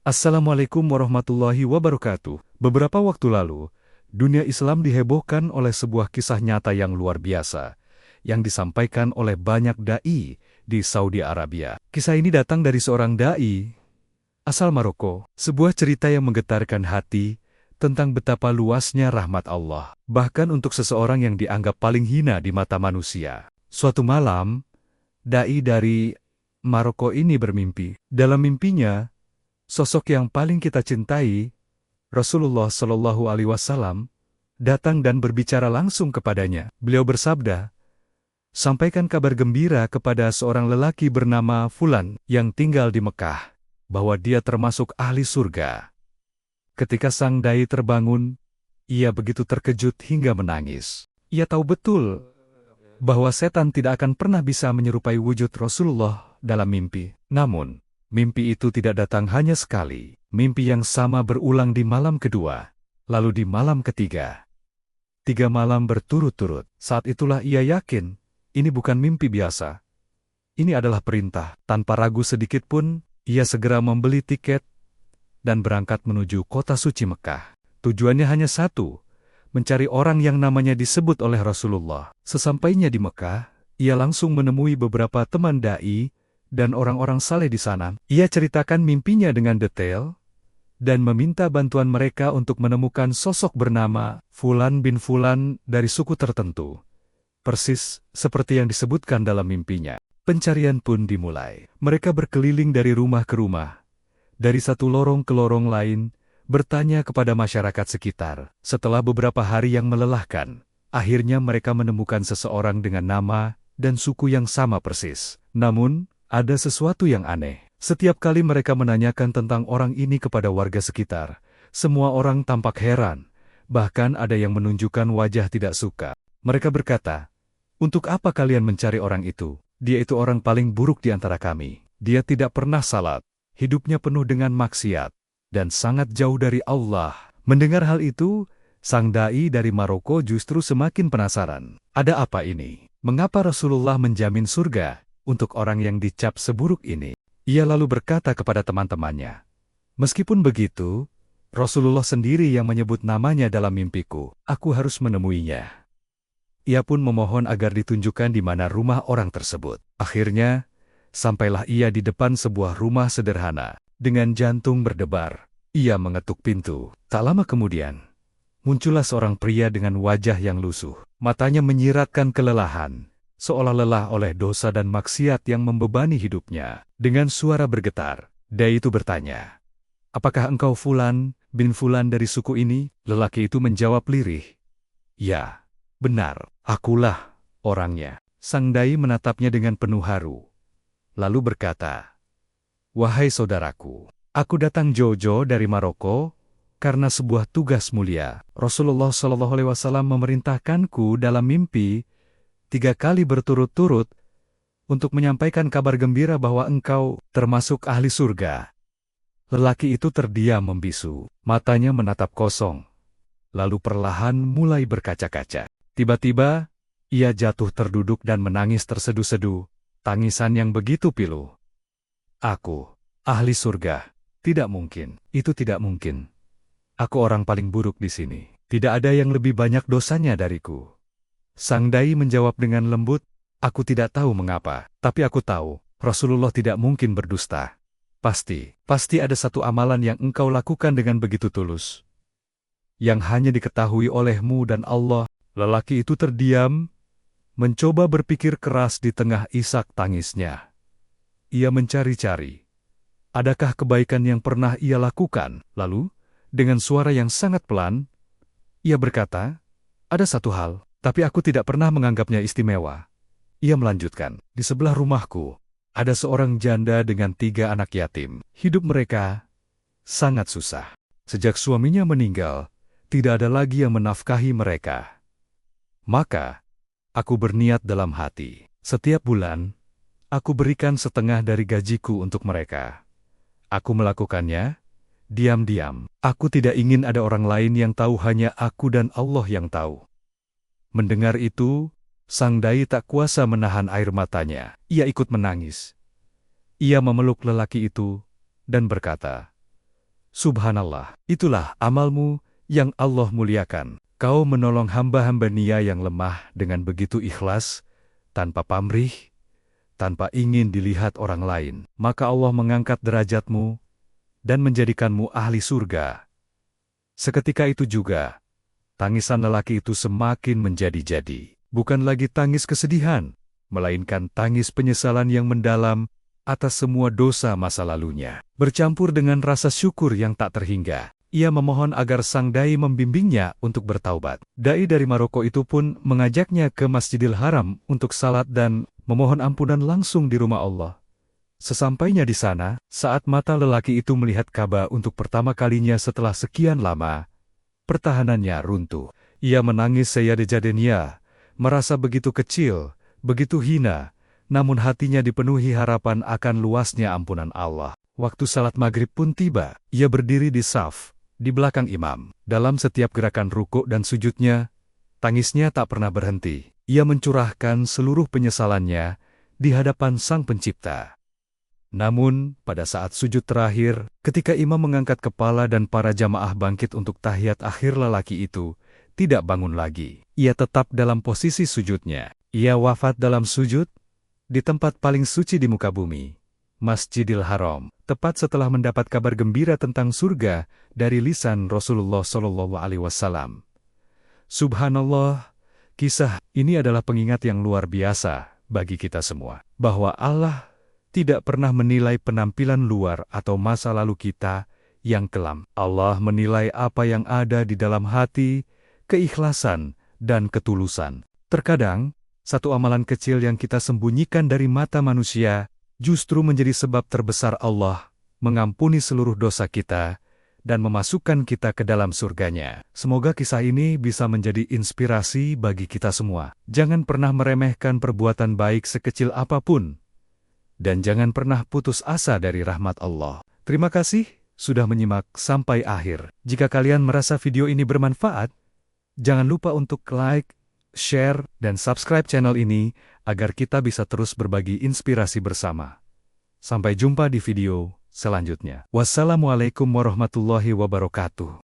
Assalamualaikum warahmatullahi wabarakatuh. Beberapa waktu lalu, dunia Islam dihebohkan oleh sebuah kisah nyata yang luar biasa, yang disampaikan oleh banyak da'i di Saudi Arabia. Kisah ini datang dari seorang da'i asal Maroko, sebuah cerita yang menggetarkan hati tentang betapa luasnya rahmat Allah, bahkan untuk seseorang yang dianggap paling hina di mata manusia. Suatu malam, da'i dari Maroko ini bermimpi. Dalam mimpinya, sosok yang paling kita cintai, Rasulullah Shallallahu Alaihi Wasallam, datang dan berbicara langsung kepadanya. Beliau bersabda, "Sampaikan kabar gembira kepada seorang lelaki bernama Fulan yang tinggal di Mekah, bahwa dia termasuk ahli surga." Ketika sang dai terbangun, ia begitu terkejut hingga menangis. Ia tahu betul bahwa setan tidak akan pernah bisa menyerupai wujud Rasulullah dalam mimpi. Namun, mimpi itu tidak datang hanya sekali. Mimpi yang sama berulang di malam kedua, lalu di malam ketiga. 3 malam berturut-turut. Saat itulah ia yakin, ini bukan mimpi biasa. Ini adalah perintah. Tanpa ragu sedikit pun, ia segera membeli tiket dan berangkat menuju kota suci Mekah. Tujuannya hanya satu, mencari orang yang namanya disebut oleh Rasulullah. Sesampainya di Mekah, ia langsung menemui beberapa teman da'i dan orang-orang saleh di sana. Ia ceritakan mimpinya dengan detail dan meminta bantuan mereka untuk menemukan sosok bernama Fulan bin Fulan dari suku tertentu. Persis seperti yang disebutkan dalam mimpinya. Pencarian pun dimulai. Mereka berkeliling dari rumah ke rumah, dari satu lorong ke lorong lain, bertanya kepada masyarakat sekitar. Setelah beberapa hari yang melelahkan, akhirnya mereka menemukan seseorang dengan nama dan suku yang sama persis. Namun, ada sesuatu yang aneh. Setiap kali mereka menanyakan tentang orang ini kepada warga sekitar, semua orang tampak heran. Bahkan ada yang menunjukkan wajah tidak suka. Mereka berkata, "Untuk apa kalian mencari orang itu? Dia itu orang paling buruk di antara kami. Dia tidak pernah salat, hidupnya penuh dengan maksiat, dan sangat jauh dari Allah." Mendengar hal itu, sang da'i dari Maroko justru semakin penasaran. Ada apa ini? Mengapa Rasulullah menjamin surga untuk orang yang dicap seburuk ini? Ia lalu berkata kepada teman-temannya, "Meskipun begitu, Rasulullah sendiri yang menyebut namanya dalam mimpiku. Aku harus menemuinya." Ia pun memohon agar ditunjukkan di mana rumah orang tersebut. Akhirnya, sampailah ia di depan sebuah rumah sederhana. Dengan jantung berdebar, ia mengetuk pintu. Tak lama kemudian, muncullah seorang pria dengan wajah yang lusuh. Matanya menyiratkan kelelahan, seolah lelah oleh dosa dan maksiat yang membebani hidupnya. Dengan suara bergetar, da'i itu bertanya, "Apakah engkau Fulan bin Fulan dari suku ini?" Lelaki itu menjawab lirih, "Ya, benar, akulah orangnya." Sang da'i menatapnya dengan penuh haru, lalu berkata, "Wahai saudaraku, aku datang jauh-jauh dari Maroko karena sebuah tugas mulia. Rasulullah Shallallahu Alaihi Wasallam memerintahkanku dalam mimpi 3 kali berturut-turut untuk menyampaikan kabar gembira bahwa engkau termasuk ahli surga." Lelaki itu terdiam membisu, matanya menatap kosong, lalu perlahan mulai berkaca-kaca. Tiba-tiba, ia jatuh terduduk dan menangis terseduh-seduh, tangisan yang begitu pilu. "Aku, ahli surga, tidak mungkin, itu tidak mungkin. Aku orang paling buruk di sini, tidak ada yang lebih banyak dosanya dariku." Sang da'i menjawab dengan lembut, "Aku tidak tahu mengapa, tapi aku tahu, Rasulullah tidak mungkin berdusta. Pasti ada satu amalan yang engkau lakukan dengan begitu tulus, yang hanya diketahui olehmu dan Allah." Lelaki itu terdiam, mencoba berpikir keras di tengah isak tangisnya. Ia mencari-cari, adakah kebaikan yang pernah ia lakukan? Lalu, dengan suara yang sangat pelan, ia berkata, "Ada satu hal, tapi aku tidak pernah menganggapnya istimewa." Ia melanjutkan, "Di sebelah rumahku, ada seorang janda dengan 3 anak yatim. Hidup mereka sangat susah. Sejak suaminya meninggal, tidak ada lagi yang menafkahi mereka. Maka, aku berniat dalam hati, setiap bulan, aku berikan setengah dari gajiku untuk mereka. Aku melakukannya diam-diam. Aku tidak ingin ada orang lain yang tahu, hanya aku dan Allah yang tahu." Mendengar itu, sang da'i tak kuasa menahan air matanya. Ia ikut menangis. Ia memeluk lelaki itu dan berkata, Subhanallah, itulah amalmu yang Allah muliakan. Kau menolong hamba-hamba Nia yang lemah dengan begitu ikhlas, tanpa pamrih, tanpa ingin dilihat orang lain. Maka Allah mengangkat derajatmu dan menjadikanmu ahli surga. Seketika itu juga, tangisan lelaki itu semakin menjadi-jadi. Bukan lagi tangis kesedihan, melainkan tangis penyesalan yang mendalam atas semua dosa masa lalunya. Bercampur dengan rasa syukur yang tak terhingga, ia memohon agar sang dai membimbingnya untuk bertaubat. Dai dari Maroko itu pun mengajaknya ke Masjidil Haram untuk salat dan memohon ampunan langsung di rumah Allah. Sesampainya di sana, saat mata lelaki itu melihat Ka'bah untuk pertama kalinya setelah sekian lama, pertahanannya runtuh. Ia menangis sejadi-jadinya, merasa begitu kecil, begitu hina, namun hatinya dipenuhi harapan akan luasnya ampunan Allah. Waktu salat maghrib pun tiba, ia berdiri di saf, di belakang imam. Dalam setiap gerakan rukuk dan sujudnya, tangisnya tak pernah berhenti. Ia mencurahkan seluruh penyesalannya di hadapan Sang Pencipta. Namun, pada saat sujud terakhir, ketika imam mengangkat kepala dan para jamaah bangkit untuk tahiyat akhir, lelaki itu tidak bangun lagi. Ia tetap dalam posisi sujudnya. Ia wafat dalam sujud di tempat paling suci di muka bumi, Masjidil Haram, tepat setelah mendapat kabar gembira tentang surga dari lisan Rasulullah SAW. Subhanallah, kisah ini adalah pengingat yang luar biasa bagi kita semua, bahwa Allah tidak pernah menilai penampilan luar atau masa lalu kita yang kelam. Allah menilai apa yang ada di dalam hati, keikhlasan, dan ketulusan. Terkadang, satu amalan kecil yang kita sembunyikan dari mata manusia justru menjadi sebab terbesar Allah mengampuni seluruh dosa kita dan memasukkan kita ke dalam surganya. Semoga kisah ini bisa menjadi inspirasi bagi kita semua. Jangan pernah meremehkan perbuatan baik sekecil apapun. Dan jangan pernah putus asa dari rahmat Allah. Terima kasih sudah menyimak sampai akhir. Jika kalian merasa video ini bermanfaat, jangan lupa untuk like, share, dan subscribe channel ini agar kita bisa terus berbagi inspirasi bersama. Sampai jumpa di video selanjutnya. Wassalamualaikum warahmatullahi wabarakatuh.